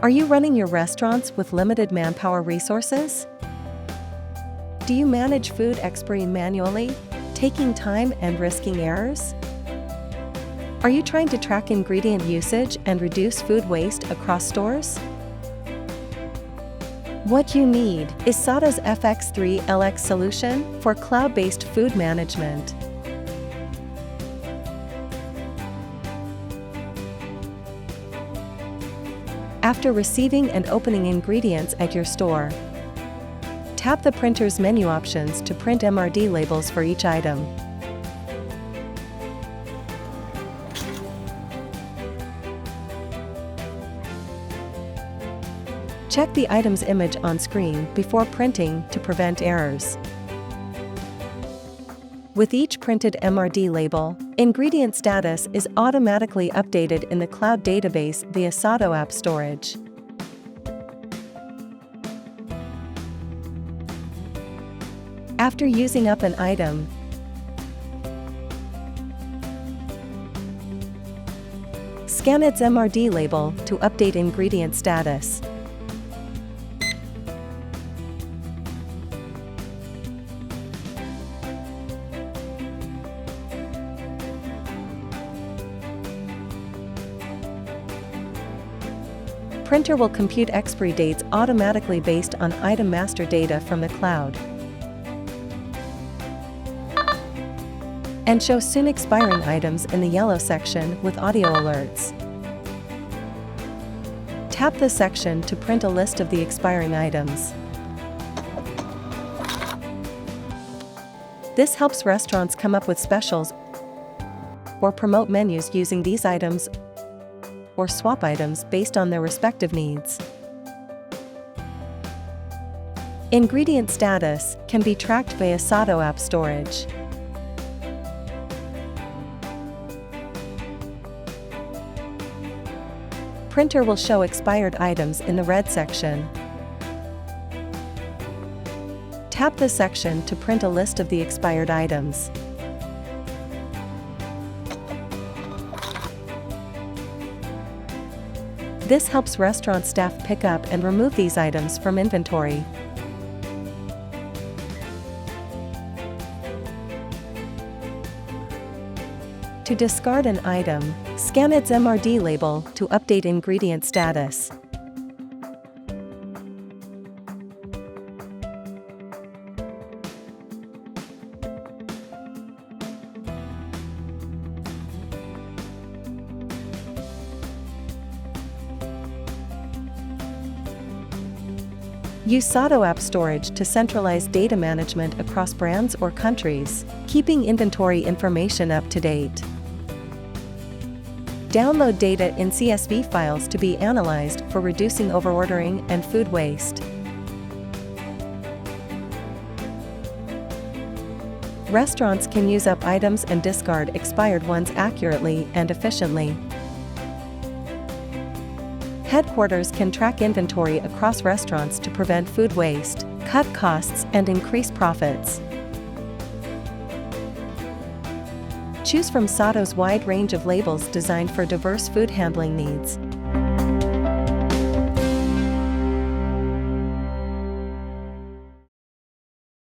Are you running your restaurants with limited manpower resources? Do you manage food expiry manually, taking time and risking errors? Are you trying to track ingredient usage and reduce food waste across stores? What you need is Sato's FX3-LX solution for cloud-based food management. After receiving and opening ingredients at your store, tap the printer's menu options to print MRD labels for each item. Check the item's image on screen before printing to prevent errors. With each printed MRD label, ingredient status is automatically updated in the cloud database via Sato app storage. After using up an item, scan its MRD label to update ingredient status. Printer will compute expiry dates automatically based on item master data from the cloud, and show soon expiring items in the yellow section with audio alerts. Tap the section to print a list of the expiring items. This helps restaurants come up with specials or promote menus using these items or swap items based on their respective needs. Ingredient status can be tracked via Sato app storage. Printer will show expired items in the red section. Tap the section to print a list of the expired items. This helps restaurant staff pick up and remove these items from inventory. To discard an item, scan its MRD label to update ingredient status. Use Sato app storage to centralize data management across brands or countries, keeping inventory information up to date. Download data in CSV files to be analyzed for reducing overordering and food waste. Restaurants can use up items and discard expired ones accurately and efficiently. Headquarters can track inventory across restaurants to prevent food waste, cut costs, and increase profits. Choose from Sato's wide range of labels designed for diverse food handling needs.